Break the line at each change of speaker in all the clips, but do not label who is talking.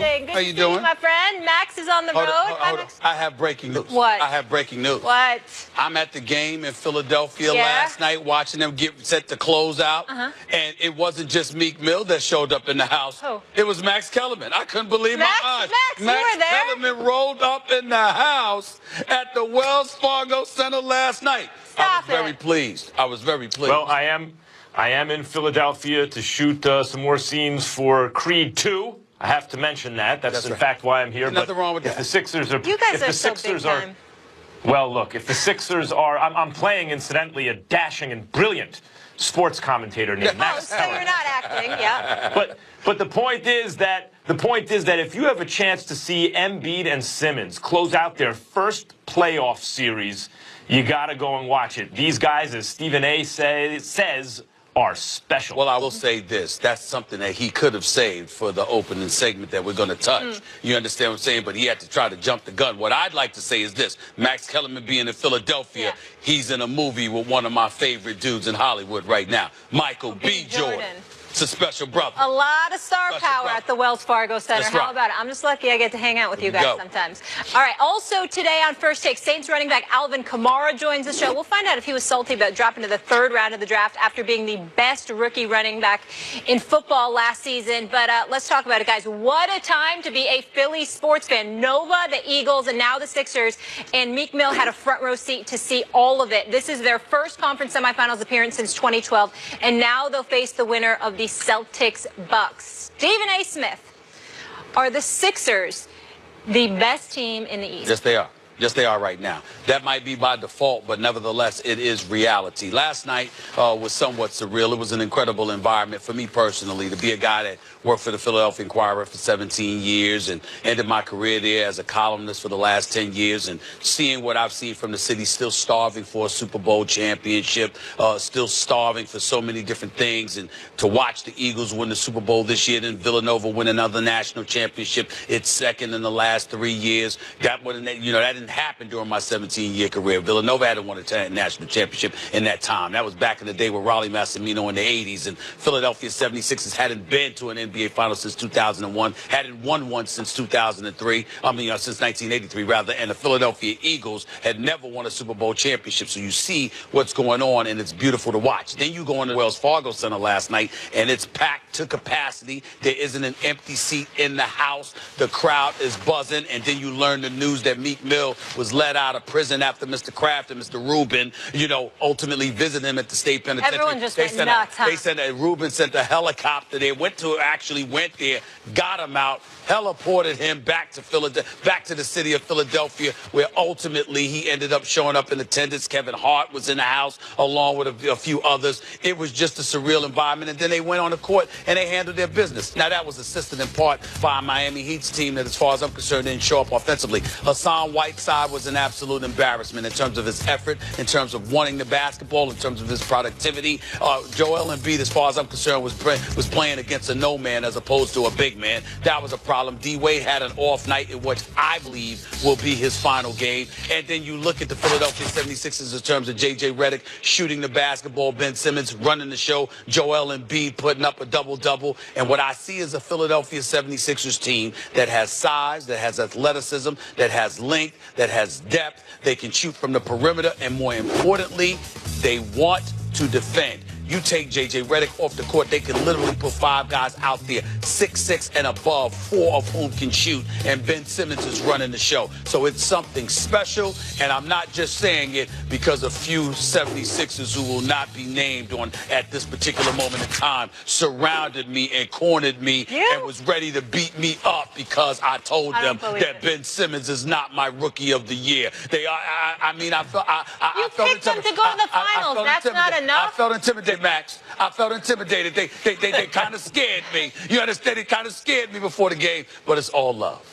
you?
Good
How you
to see
doing?
My friend Max is on the road.
Hold on. I have breaking news.
What?
I have breaking news.
What?
I'm at the game in Philadelphia last night watching them get set to close out. And it wasn't just Meek Mill that showed up in the house.
Who?
It was Max Kellerman. I couldn't believe
Max?
my eyes.
Max, you were there?
Kellerman rolled up in the house at the Wells Fargo Center last night. I was very pleased. I was very pleased.
Well, I am in Philadelphia to shoot some more scenes for Creed 2. I have to mention that. That's in fact why I'm here.
Nothing wrong with that.
If the Sixers are,
You guys
if
are
the
so
Sixers
big
are,
time.
well, look, if the Sixers are, I'm playing incidentally a dashing and brilliant sports commentator named Max
So you're not acting, yeah.
But the point is that if you have a chance to see Embiid and Simmons close out their first playoff series, you got to go and watch it. These guys, as Stephen A. says, are special.
Well, I will say this. That's something that he could have saved for the opening segment that we're going to touch. You understand what I'm saying? But he had to try to jump the gun. What I'd like to say is this. Max Kellerman being in Philadelphia, he's in a movie with one of my favorite dudes in Hollywood right now, Michael B. Jordan. It's a special brother.
A lot of star power at the Wells Fargo Center.
That's
How about it? I'm just lucky I get to hang out with you guys sometimes. All right. Also today on First Take, Saints running back Alvin Kamara joins the show. We'll find out if he was salty about dropping to the third round of the draft after being the best rookie running back in football last season. But let's talk about it, guys. What a time to be a Philly sports fan. Nova, the Eagles, and now the Sixers. And Meek Mill had a front row seat to see all of it. This is their first conference semifinals appearance since 2012. And now they'll face the winner of the Celtics Bucks. Stephen A. Smith, are the Sixers the best team in the East?
Yes, they are. Yes, they are right now. That might be by default, but nevertheless, it is reality. Last night was somewhat surreal. It was an incredible environment for me personally to be a guy that worked for the Philadelphia Inquirer for 17 years and ended my career there as a columnist for the last 10 years, and seeing what I've seen from the city, still starving for a Super Bowl championship, still starving for so many different things, and to watch the Eagles win the Super Bowl this year, then Villanova win another national championship. It's second in the last 3 years. That didn't happen during my 17-year career. Villanova hadn't won a national championship in that time. That was back in the day with Raleigh Massimino in the 80s, and Philadelphia 76ers hadn't been to an NBA Finals since 2001, hadn't won one since 2003, since 1983 rather, and the Philadelphia Eagles had never won a Super Bowl championship. So you see what's going on, and it's beautiful to watch. Then you go into Wells Fargo Center last night, and it's packed to capacity. There isn't an empty seat in the house. The crowd is buzzing, and then you learn the news that Meek Mill was let out of prison after Mr. Kraft and Mr. Rubin, ultimately visited him at the state penitentiary.
Everyone just went nuts, huh?
They said that Rubin sent a helicopter. They actually went there, got him out, heliported him back to the city of Philadelphia, where ultimately he ended up showing up in attendance. Kevin Hart was in the house along with a few others. It was just a surreal environment, and then they went on the court and they handled their business. Now, that was assisted in part by Miami Heat's team that, as far as I'm concerned, didn't show up offensively. Hassan Whiteside was an absolute embarrassment in terms of his effort, in terms of wanting the basketball, in terms of his productivity. Joel Embiid, as far as I'm concerned, was playing against a no man as opposed to a big man. That was a problem. D-Wade had an off night in which I believe will be his final game. And then you look at the Philadelphia 76ers in terms of J.J. Redick shooting the basketball, Ben Simmons running the show, Joel Embiid putting up a double-double. And what I see is a Philadelphia 76ers team that has size, that has athleticism, that has length, that has depth. They can shoot from the perimeter, and more importantly, they want to defend. You take J.J. Redick off the court, they can literally put 5 guys out there, 6'6" and above, 4 of whom can shoot, and Ben Simmons is running the show. So it's something special, and I'm not just saying it because a few 76ers who will not be named at this particular moment in time surrounded me and cornered me and was ready to beat me up because I told them that Ben Simmons is not my rookie of the year. I felt
them to go to the finals. That's not enough.
I felt intimidated, Max. I felt intimidated. They kind of scared me. You understand? They kind of scared me before the game, but it's all love.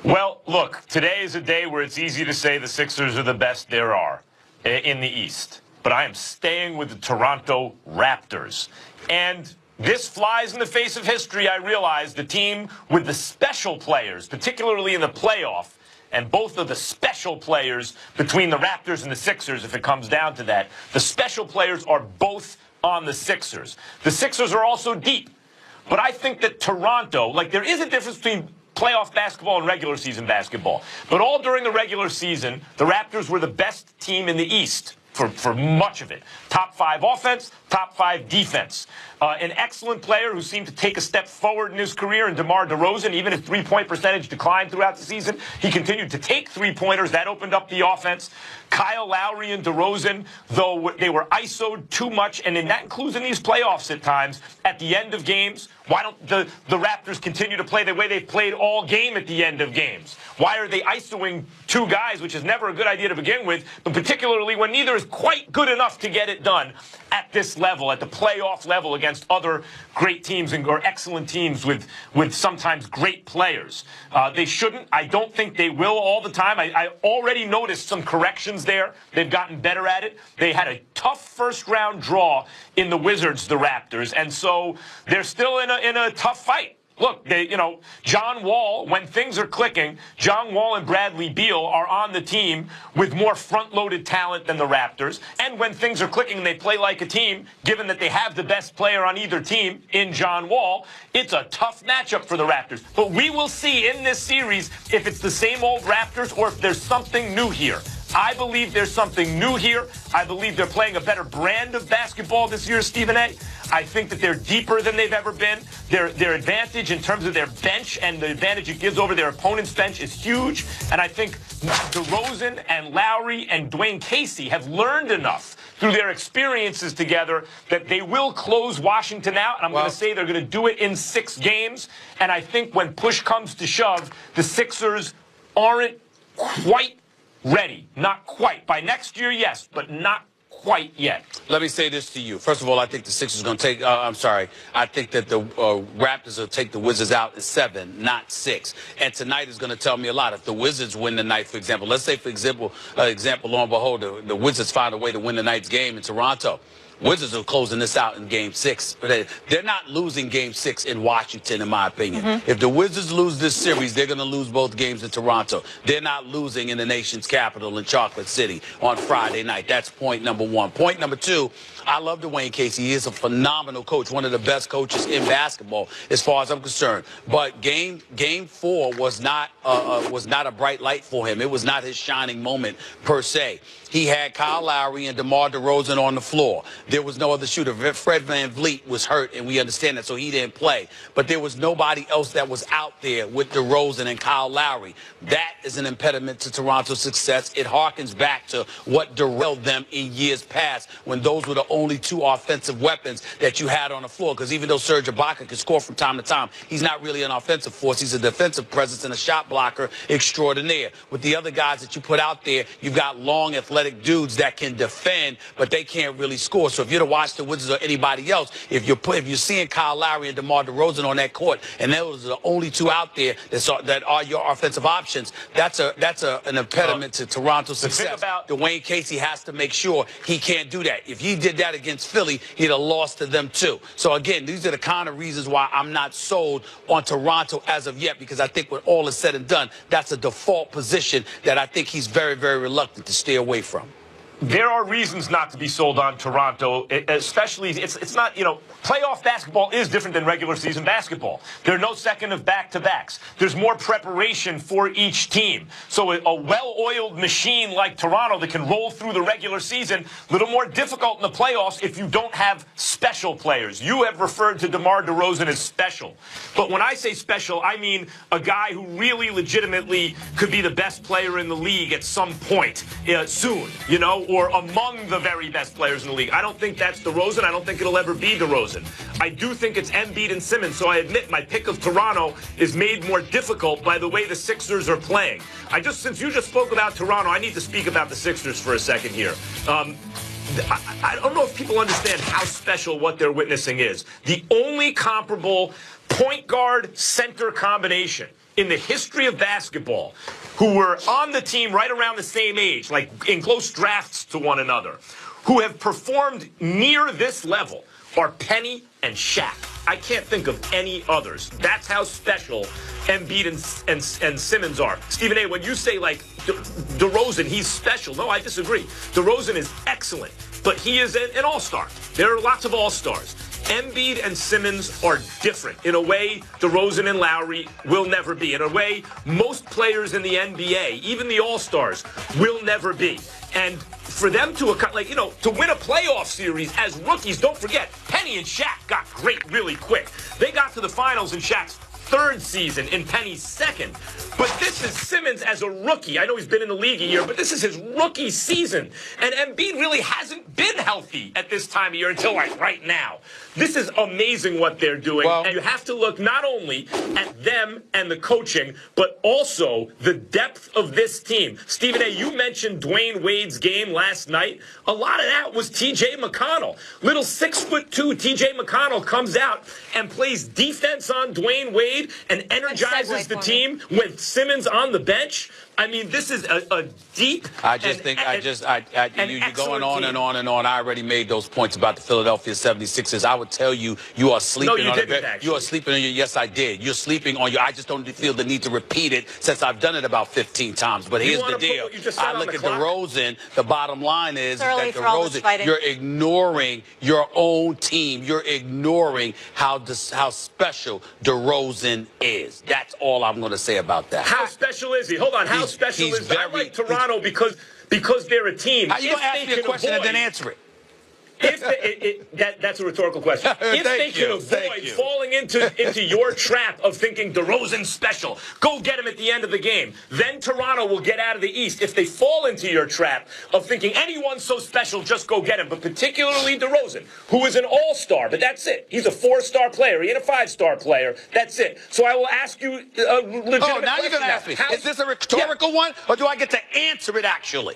Well, look, today is a day where it's easy to say the Sixers are the best there are in the East. But I am staying with the Toronto Raptors. And this flies in the face of history, I realize. The team with the special players, particularly in the playoff, and both of the special players between the Raptors and the Sixers, if it comes down to that, the special players are both on the Sixers. The Sixers are also deep. But I think that Toronto, like, there is a difference between playoff basketball and regular season basketball. But all during the regular season, the Raptors were the best team in the East for much of it. Top 5 offense, top 5 defense. An excellent player who seemed to take a step forward in his career, and DeMar DeRozan, even his three-point percentage declined throughout the season, he continued to take three-pointers. That opened up the offense. Kyle Lowry and DeRozan, though they were ISO'd too much, and that includes in these playoffs at times, at the end of games. Why don't the Raptors continue to play the way they've played all game at the end of games? Why are they ISOing 2 guys, which is never a good idea to begin with, but particularly when neither is quite good enough to get it done at this level, at the playoff level, against other great teams or excellent teams with sometimes great players. They shouldn't. I don't think they will all the time. I already noticed some corrections there. They've gotten better at it. They had a tough first-round draw in the Wizards, the Raptors, and so they're still in a tough fight. Look, John Wall, when things are clicking, John Wall and Bradley Beal are on the team with more front-loaded talent than the Raptors. And when things are clicking and they play like a team, given that they have the best player on either team in John Wall, it's a tough matchup for the Raptors. But we will see in this series if it's the same old Raptors or if there's something new here. I believe there's something new here. I believe they're playing a better brand of basketball this year, Stephen A. I think that they're deeper than they've ever been. Their advantage in terms of their bench and the advantage it gives over their opponent's bench is huge. And I think DeRozan and Lowry and Dwayne Casey have learned enough through their experiences together that they will close Washington out. And I'm going to say they're going to do it in 6 games. And I think when push comes to shove, the Sixers aren't quite ready. Not quite. By next year, yes, but not quite yet.
Let me say this to you. First of all, I think the Sixers are going to take, I think that the Raptors will take the Wizards out in 7, not 6. And tonight is going to tell me a lot. If the Wizards win the night, for example, let's say, for example, lo and behold, the Wizards find a way to win the night's game in Toronto. Wizards are closing this out in Game 6. They're not losing Game 6 in Washington, in my opinion. If the Wizards lose this series, they're going to lose both games in Toronto. They're not losing in the nation's capital in Chocolate City on Friday night. That's point number 1. Point number 2, I love Dwayne Casey. He is a phenomenal coach, one of the best coaches in basketball, as far as I'm concerned. But Game 4 was not a bright light for him. It was not his shining moment per se. He had Kyle Lowry and DeMar DeRozan on the floor. There was no other shooter. Fred VanVleet was hurt, and we understand that, so he didn't play. But there was nobody else that was out there with DeRozan and Kyle Lowry. That is an impediment to Toronto's success. It harkens back to what derailed them in years past, when those were the only 2 offensive weapons that you had on the floor. Because even though Serge Ibaka can score from time to time, he's not really an offensive force. He's a defensive presence and a shot blocker extraordinaire. With the other guys that you put out there, you've got long, athletic dudes that can defend, but they can't really score. So if you're to watch the Wizards or anybody else, if you're seeing Kyle Lowry and DeMar DeRozan on that court, and those are the only 2 out there that are your offensive options, that's an impediment to Toronto's success. Dwayne Casey has to make sure he can't do that. If he did that against Philly, he'd have lost to them too. So again, these are the kind of reasons why I'm not sold on Toronto as of yet, because I think when all is said and done, that's a default position that I think he's very, very reluctant to stay away from.
There are reasons not to be sold on Toronto, especially it's not, playoff basketball is different than regular season basketball. There are no second of back-to-backs. There's more preparation for each team. So a well-oiled machine like Toronto that can roll through the regular season, a little more difficult in the playoffs if you don't have special players. You have referred to DeMar DeRozan as special. But when I say special, I mean a guy who really legitimately could be the best player in the league at some point soon, or among the very best players in the league. I don't think that's DeRozan. I don't think it'll ever be DeRozan. I do think it's Embiid and Simmons, so I admit my pick of Toronto is made more difficult by the way the Sixers are playing. Since you just spoke about Toronto, I need to speak about the Sixers for a second here. I don't know if people understand how special what they're witnessing is. The only comparable point guard center combination in the history of basketball who were on the team right around the same age, like in close drafts to one another, who have performed near this level are Penny and Shaq. I can't think of any others. That's how special Embiid and Simmons are. Stephen A., when you say, like, DeRozan, he's special. No, I disagree. DeRozan is excellent, but he is an all-star. There are lots of all-stars. Embiid and Simmons are different in a way DeRozan and Lowry will never be. In a way, most players in the NBA, even the All-Stars, will never be. And for them to win a playoff series as rookies, don't forget, Penny and Shaq got great really quick. They got to the finals in Shaq's third season, in Penny's second. But this is Simmons as a rookie. I know he's been in the league a year, but this is his rookie season. And Embiid really hasn't been healthy at this time of year until right now. This is amazing what they're doing. Well, and you have to look not only at them and the coaching, but also the depth of this team. Stephen A., you mentioned Dwayne Wade's game last night. A lot of that was T.J. McConnell. Little 6'2" T.J. McConnell comes out and plays defense on Dwayne Wade and energizes the team with Simmons on the bench. I mean, this is a deep.
You're going on and on and on. I already made those points about the Philadelphia 76ers. I would tell you, you are sleeping on it. You are sleeping on your. Yes, I did. You're sleeping on your. I just don't feel the need to repeat it since I've done it about 15 times. But here's the deal. I look at DeRozan. The bottom line is that DeRozan, you're ignoring your own team. You're ignoring how special DeRozan is. That's all I'm going to say about that.
How special is he? Hold on. How special is he? I like Toronto because they're a team.
How you going to ask me a question and then answer it?
That's a rhetorical question. If they can avoid falling into your trap of thinking DeRozan's special, go get him at the end of the game. Then Toronto will get out of the East. If they fall into your trap of thinking anyone's so special, just go get him. But particularly DeRozan, who is an all-star, but that's it. He's a 4-star player. He ain't a 5-star player. That's it. So I will ask you a legitimate question.
Now you're going to ask me. Is this a rhetorical one, or do I get to answer it actually?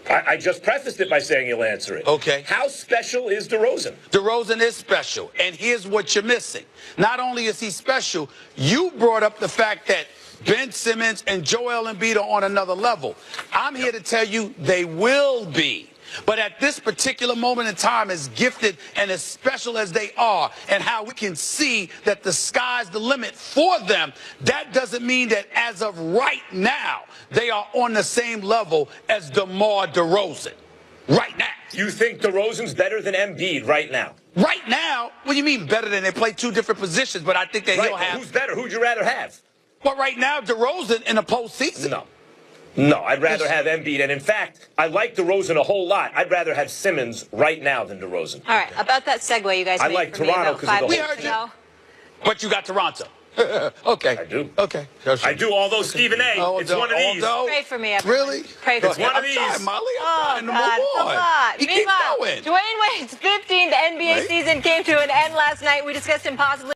I just prefaced it by saying you'll answer it.
Okay.
How special is DeRozan?
DeRozan is special, and here's what you're missing. Not only is he special, you brought up the fact that Ben Simmons and Joel Embiid are on another level. I'm here to tell you they will be. But at this particular moment in time, as gifted and as special as they are, and how we can see that the sky's the limit for them, that doesn't mean that as of right now, they are on the same level as DeMar DeRozan. Right now.
You think DeRozan's better than Embiid right now?
Right now? What do you mean better than? They play two different positions, but I think that he'll have.
Who's better? Who'd you rather have?
Well, right now, DeRozan in the postseason.
No, I'd rather have Embiid. And in fact, I like DeRozan a whole lot. I'd rather have Simmons right now than DeRozan.
All right, about that segue you guys made.
I like Toronto because of the whole
team.
But you got Toronto. Okay.
I do.
Okay.
I do, although Stephen A., it's one of these.
Pray for me, everyone.
Really?
Pray for
me. It's one of these.
I'm trying, Molly.
Oh, God, it's a lot. Meanwhile, Dwayne Wade's 15th NBA season came to an end last night. We discussed him possibly